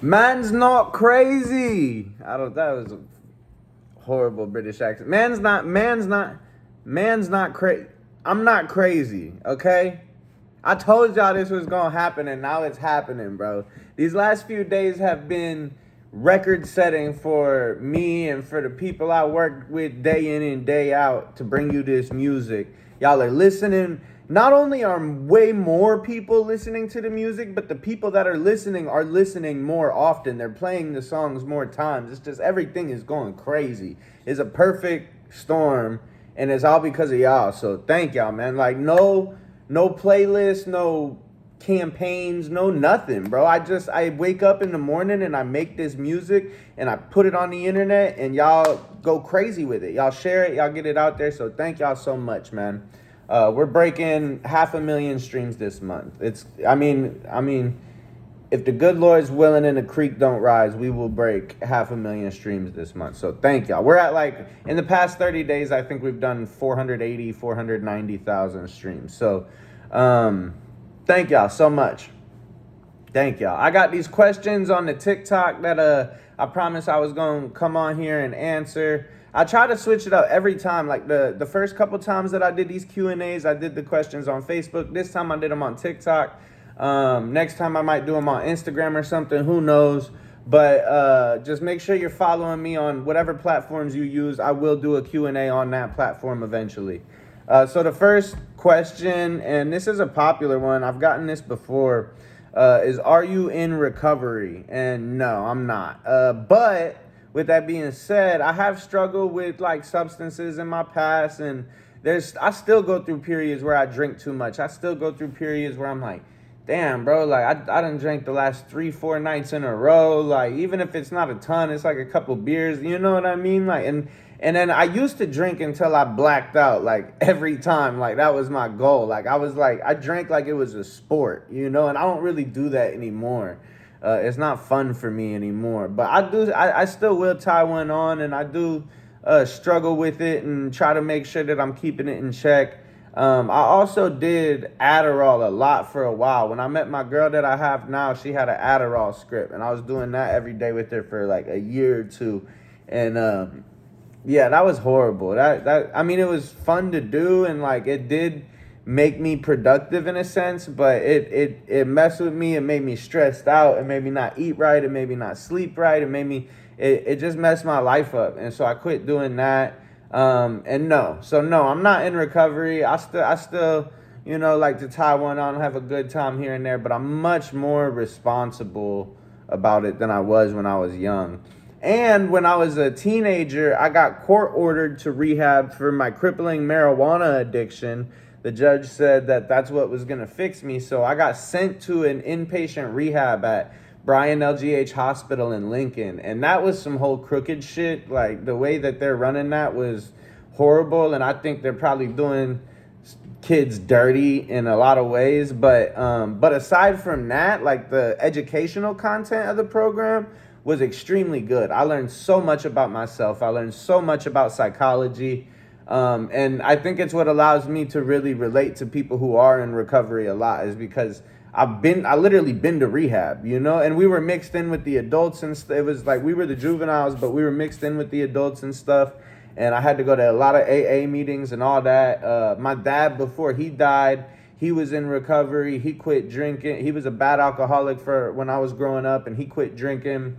Man's not crazy. I don't. That was a horrible British accent. Man's not crazy. I'm not crazy. Okay. I told y'all this was gonna happen, and now it's happening, bro. These last few days have been record-setting for me and for the people I work with day in and day out to bring you this music. Y'all are listening. Not only are way more people listening to the music, but the people that are listening more often. They're playing the songs more times. It's just everything is going crazy. It's a perfect storm, and it's all because of y'all. So thank y'all, man. Like no playlist, no campaigns, no nothing, bro. I wake up in the morning and I make this music and I put it on the internet and y'all go crazy with it. Y'all share it, y'all get it out there. So thank y'all so much, man. We're breaking 500,000 streams this month. I mean, if the good Lord's willing and the creek don't rise, we will break 500,000 streams this month. So thank y'all. We're at like, in the past 30 days, I think we've done 490,000 streams. So thank y'all so much. Thank y'all. I got these questions on the TikTok that I promised I was gonna come on here and answer. I try to switch it up every time. Like the first couple times that I did these Q&As, I did the questions on Facebook. This time I did them on TikTok. Next time I might do them on Instagram or something. Who knows? But just make sure you're following me on whatever platforms you use. I will do a Q&A on that platform eventually. So the first question, and this is a popular one. I've gotten this before. Is are you in recovery? And no, I'm not. But with that being said, I have struggled with like substances in my past, and I still go through periods where I drink too much. I still go through periods where I'm like, damn, bro, like I done drank the last 3-4 nights in a row. Like even if it's not a ton, it's like a couple beers. You know what I mean? Like and then I used to drink until I blacked out, like every time. Like that was my goal. Like I drank like it was a sport, you know, and I don't really do that anymore. It's not fun for me anymore. But I still will tie one on, and I do struggle with it and try to make sure that I'm keeping it in check. I also did Adderall a lot for a while. When I met my girl that I have now, she had an Adderall script, and I was doing that every day with her for like a year or two. And yeah, that was horrible. That I mean, it was fun to do, and like it did make me productive in a sense, but it messed with me. It made me stressed out. It made me not eat right. It made me not sleep right. It just messed my life up, and so I quit doing that. And no, I'm not in recovery. I still like to tie one on, have a good time here and there, but I'm much more responsible about it than I was when I was young. And when I was a teenager, I got court ordered to rehab for my crippling marijuana addiction. The judge said that that's what was going to fix me. So I got sent to an inpatient rehab at Bryan LGH Hospital in Lincoln. And that was some whole crooked shit. Like the way that they're running that was horrible. And I think they're probably doing kids dirty in a lot of ways. But aside from that, like the educational content of the program was extremely good. I learned so much about myself. I learned so much about psychology. And I think it's what allows me to really relate to people who are in recovery a lot, is because I literally been to rehab, and we were mixed in with the adults and it was like we were the juveniles, but we were mixed in with the adults and stuff. And I had to go to a lot of AA meetings and all that. My dad, before he died, he was in recovery. He quit drinking. He was a bad alcoholic for when I was growing up, and he quit drinking.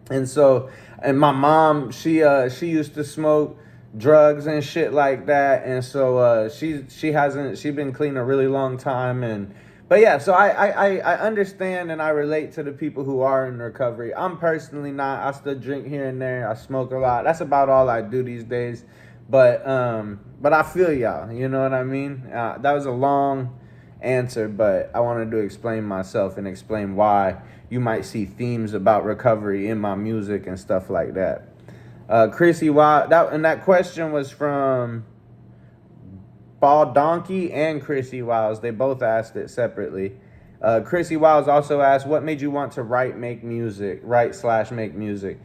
And my mom, she used to smoke drugs and shit like that, and so she been clean a really long time. And but yeah, so I understand and I relate to the people who are in recovery. I'm personally not. I still drink here and there. I smoke a lot. That's about all I do these days. But I feel y'all. You know what I mean? That was a long answer, but I wanted to explain myself and explain why you might see themes about recovery in my music and stuff like that. Chrissy Wild, that question was from Ball Donkey and Chrissy Wiles. They both asked it separately. Chrissy Wiles also asked, "What made you want to write slash make music?"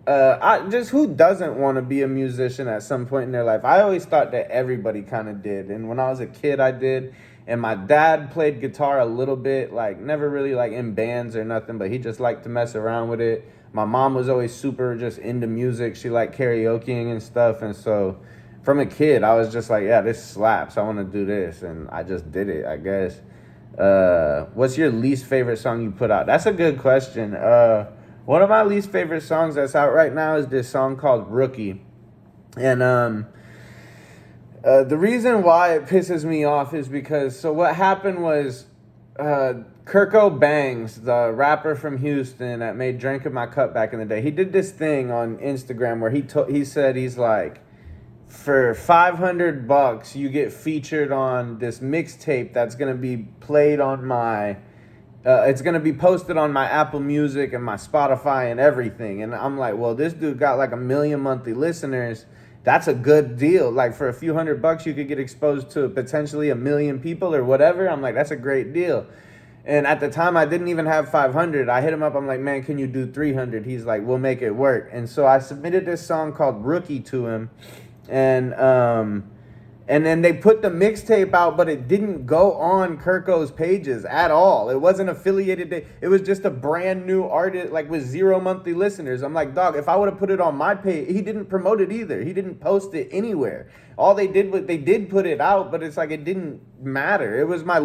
Who doesn't want to be a musician at some point in their life? I always thought that everybody kind of did, and when I was a kid, I did. And my dad played guitar a little bit, like never really like in bands or nothing, but he just liked to mess around with it. My mom was always super just into music. She liked karaokeing and stuff. And so from a kid, I was just like, yeah, this slaps. I want to do this. And I just did it, I guess. What's your least favorite song you put out? That's a good question. One of my least favorite songs that's out right now is this song called Rookie. And the reason why it pisses me off is because, so what happened was, Kirko Bangs, the rapper from Houston that made Drink in My Cup back in the day, he did this thing on Instagram where he said he's like, for $500 you get featured on this mixtape that's gonna be played on my it's gonna be posted on my Apple Music and my Spotify and everything. And I'm like, well, this dude got like 1 million monthly listeners. That's a good deal. Like for a few $100 you could get exposed to potentially 1 million people or whatever. I'm like, that's a great deal. And at the time I didn't even have 500. I hit him up, I'm like, man, can you do 300? He's like, we'll make it work. And so I submitted this song called Rookie to him. And then they put the mixtape out, but it didn't go on Kirko's pages at all. It wasn't affiliated. It was just a brand new artist, like with 0 monthly listeners. I'm like, dog, if I would have put it on my page, he didn't promote it either. He didn't post it anywhere. All they did was they did put it out, but it's like it didn't matter. It was my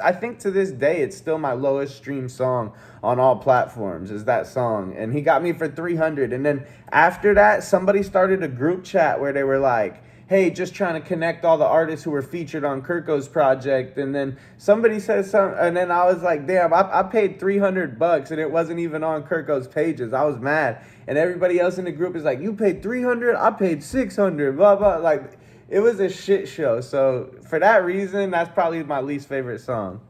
I think to this day it's still my lowest stream song on all platforms is that song. And he got me for 300. And then after that, somebody started a group chat where they were like, hey, just trying to connect all the artists who were featured on Kirko's project. And then somebody said something, and then I was like, damn, I paid $300 and it wasn't even on Kirko's pages. I was mad. And everybody else in the group is like, you paid 300, I paid 600, blah, blah. Like, it was a shit show. So for that reason, that's probably my least favorite song.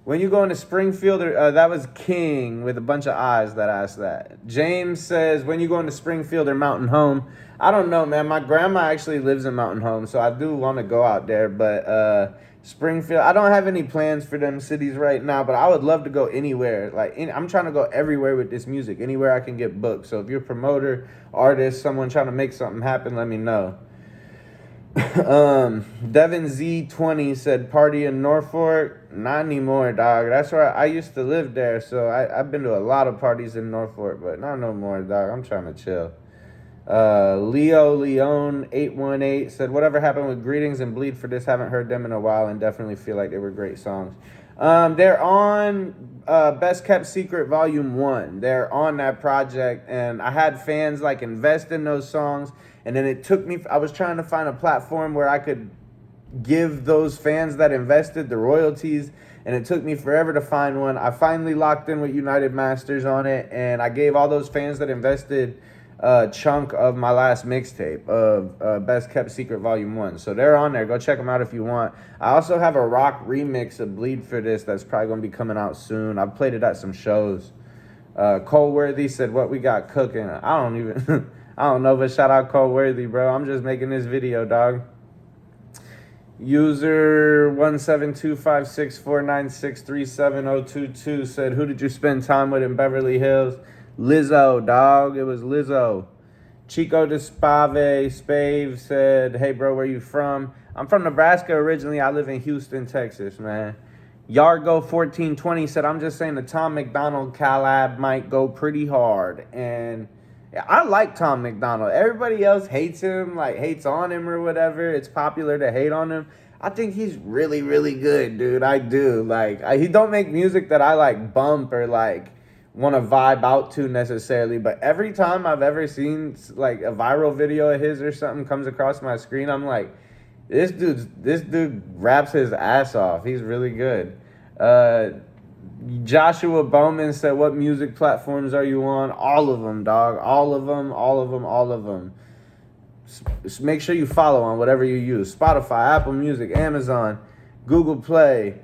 When you go into Springfield, that was King with a bunch of eyes that asked that. James says, when you go into Springfield or Mountain Home, I don't know, man. My grandma actually lives in Mountain Home, so I do want to go out there. But Springfield, I don't have any plans for them cities right now, but I would love to go anywhere. Like, I'm trying to go everywhere with this music, anywhere I can get booked. So if you're a promoter, artist, someone trying to make something happen, let me know. Devin Z20 said, party in Norfolk. Not anymore, dog. That's where I used to live there, so I've been to a lot of parties in Norfolk, but not no more, dog. I'm trying to chill. Leo Leone 818 said, whatever happened with Greetings and Bleed for This? Haven't heard them in a while and definitely feel like they were great songs. They're on Best Kept Secret Volume 1. They're on that project, and I had fans like invest in those songs, and then it took me, I was trying to find a platform where I could give those fans that invested the royalties, and it took me forever to find one. I finally locked in with United Masters on it, and I gave all those fans that invested a chunk of my last mixtape of Best Kept Secret Volume 1. So they're on there. Go check them out if you want. I also have a rock remix of Bleed for This that's probably going to be coming out soon. I've played it at some shows. Coleworthy said, what we got cooking? I don't even, I don't know, but shout out Coleworthy, bro. I'm just making this video, dog. User 1725649637022 said, who did you spend time with in Beverly Hills? Lizzo, dog. It was Lizzo. Chico Spave said, hey, bro, where you from? I'm from Nebraska originally. I live in Houston, Texas, man. Yargo1420 said, I'm just saying the Tom McDonald collab might go pretty hard. And I like Tom McDonald. Everybody else hates him, like hates on him or whatever. It's popular to hate on him. I think he's really, really good, dude. I do. Like, he don't make music that I like bump or like want to vibe out to necessarily, but every time I've ever seen like a viral video of his or something comes across my screen, I'm like, this dude raps his ass off. He's really good. Joshua Bowman said, what music platforms are you on? All of them, dog. All of them. Just make sure you follow on whatever you use. Spotify, Apple Music, Amazon, Google Play,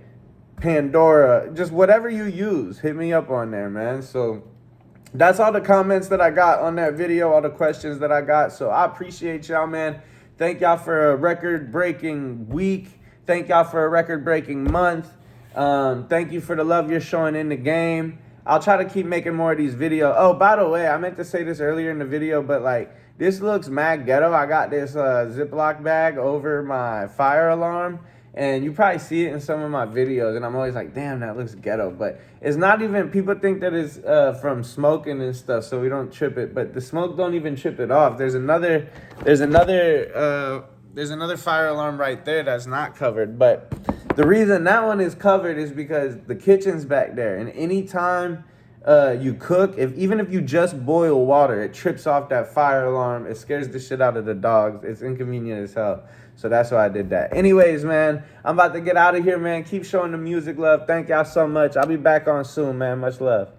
Pandora, just whatever you use, hit me up on there, man. So that's all the comments that I got on that video, all the questions that I got. So I appreciate y'all, man. Thank y'all for a record-breaking week. Thank y'all for a record-breaking month. Thank you for the love you're showing in the game. I'll try to keep making more of these videos. Oh, by the way, I meant to say this earlier in the video, but like, this looks mad ghetto. I got this Ziploc bag over my fire alarm, And you probably see it in some of my videos, and I'm always like, damn, that looks ghetto. But it's not even, people think that it's from smoking and stuff, so we don't trip it. But the smoke don't even trip it off. There's another fire alarm right there that's not covered. But the reason that one is covered is because the kitchen's back there. And anytime you cook, even if you just boil water, it trips off that fire alarm. It scares the shit out of the dogs. It's inconvenient as hell. So that's why I did that. Anyways, man, I'm about to get out of here, man. Keep showing the music love. Thank y'all so much. I'll be back on soon, man. Much love.